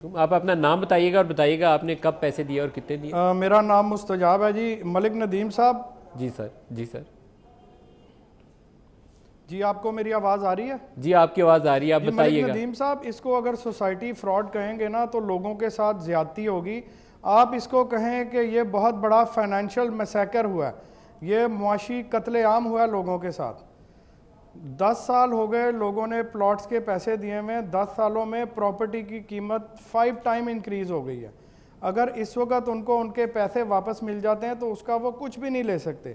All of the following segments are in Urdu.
تم آپ اپنا نام بتائیے گا اور بتائیے گا آپ نے کب پیسے دیے اور کتنے دیے؟ میرا نام مستجاب ہے جی، ملک ندیم صاحب۔ جی سر، جی سر، جی آپ کو میری آواز آ رہی ہے؟ جی آپ کی آواز آ رہی ہے، آپ جی ملک بتائیے گا۔ ندیم صاحب، اس کو اگر سوسائٹی فراڈ کہیں گے نا تو لوگوں کے ساتھ زیادتی ہوگی۔ آپ اس کو کہیں کہ یہ بہت بڑا فائنینشیل میسیکر ہوا ہے، یہ معاشی قتل عام ہوا ہے لوگوں کے ساتھ۔ 10 سال ہو گئے لوگوں نے پلاٹس کے پیسے دیے ہوئے، 10 سالوں میں پراپرٹی کی قیمت 5 ٹائم انکریز ہو گئی ہے۔ اگر اس وقت ان کو ان کے پیسے واپس مل جاتے ہیں تو اس کا وہ کچھ بھی نہیں لے سکتے۔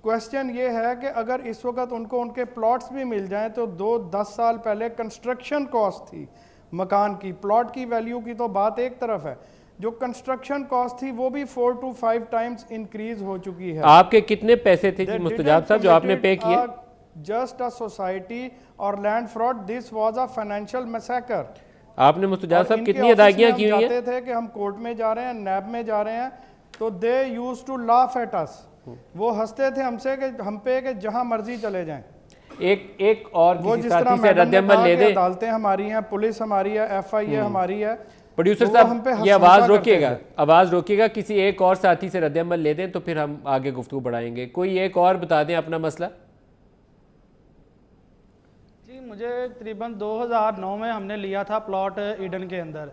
کویسچن یہ ہے کہ اگر اس وقت ان کو ان کے پلاٹس بھی مل جائیں تو 10 سال پہلے کنسٹرکشن کاسٹ تھی مکان کی، پلاٹ کی ویلیو کی تو بات ایک طرف ہے، جو کنسٹرکشن کاسٹ تھی وہ بھی 4 to 5 ٹائمز انکریز ہو چکی ہے۔ آپ کے کتنے پیسے تھے جی مستجاب صاحب جو آپ نے پے کیے؟ Just a society or land fraud, this was a financial massacre۔ آپ نے مستجاب صاحب کتنی ادائیگیاں کی ہوئی ہیں؟ جاتے تھے کہ ہم کورٹ میں جا رہے ہیں، نیب میں جا رہے ہیں، تو they used to laugh at us۔ وہ ہنستے تھے ہم سے کہ ہم پہ کہ جہاں مرضی چلے جائیں۔ ایک اور وہ کسی جس طرح ساتھی سے رد عمل لے دیں۔ عدالتیں ہماری ہیں، پولیس ہماری ہے، ایف آئی اے ہماری ہے۔ پروڈیوسر صاحب یہ آواز روکیے گا، آواز روکیے گا، کسی ایک اور ساتھی سے رد عمل لے دیں تو پھر ہم آگے گفتگو بڑھائیں گے۔ کوئی ایک اور بتا دیں اپنا مسئلہ۔ جی مجھے تقریباً 2009 میں ہم نے لیا تھا پلاٹ ایڈن کے اندر،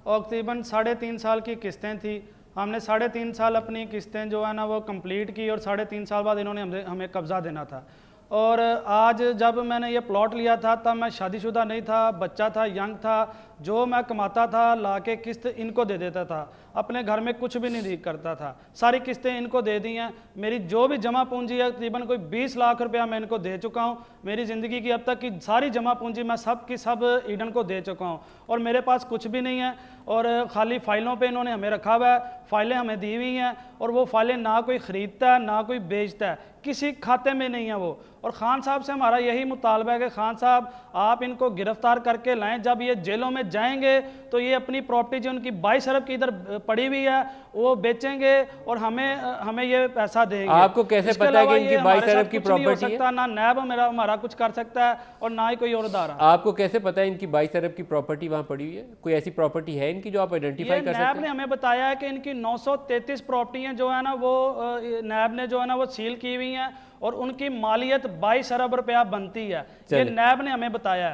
اور تقریباً 3.5 سال کی قسطیں تھی۔ ہم نے 3.5 سال اپنی قسطیں جو ہے نا وہ کمپلیٹ کی، اور 3.5 سال بعد انہوں نے ہمیں قبضہ دینا تھا۔ اور آج جب میں نے یہ پلاٹ لیا تھا تب میں شادی شدہ نہیں تھا، بچہ تھا، ینگ تھا، جو میں کماتا تھا لا کے قسط ان کو دے دیتا تھا، اپنے گھر میں کچھ بھی نہیں کرتا تھا، ساری قسطیں ان کو دے دی ہیں۔ میری جو بھی جمع پونجی ہے تقریباً کوئی 20 لاکھ روپیہ میں ان کو دے چکا ہوں۔ میری زندگی کی اب تک کی ساری جمع پونجی میں سب کی سب ایڈن کو دے چکا ہوں، اور میرے پاس کچھ بھی نہیں ہے، اور خالی فائلوں پہ انہوں نے ہمیں رکھا ہوا ہے، فائلیں ہمیں دی ہوئی ہیں، اور وہ فائلیں نہ کوئی خریدتا ہے نہ کوئی بیچتا ہے، کسی کھاتے میں نہیں ہے وہ۔ اور خان صاحب سے ہمارا یہی مطالبہ ہے کہ خان صاحب آپ ان کو گرفتار کر کے لائیں، جب یہ جیلوں میں جائیں گے تو یہ اپنی پراپرٹی جو ان کی 22 ارب کی ادھر پڑی ہوئی ہے وہ بیچیں گے اور ہمیں یہ پیسہ دیں گے۔ آپ کو کیسے پتہ ہے کہ ان کی 22 ارب کی پراپرٹی ہے؟ نہ نیب ہمارا کچھ کر سکتا ہے اور نہ ہی کوئی اور ادارہ۔ آپ کو کیسے پتہ ہے ان کی 22 ارب کی پراپرٹی وہاں پڑی ہوئی ہے؟ کوئی ایسی پراپرٹی ہے ان کی جو آپ آئیڈینٹیفائی کر سکتے ہیں؟ نیب نے ہمیں بتایا ہے کہ ان کی 933 پراپرٹیاں جو ہے نا وہ نیب نے جو ہے نا وہ سیل کی ہوئی ہیں، اور ان کی مالیت 22 ارب روپیہ بنتی ہے، یہ نیب نے ہمیں بتایا ہے۔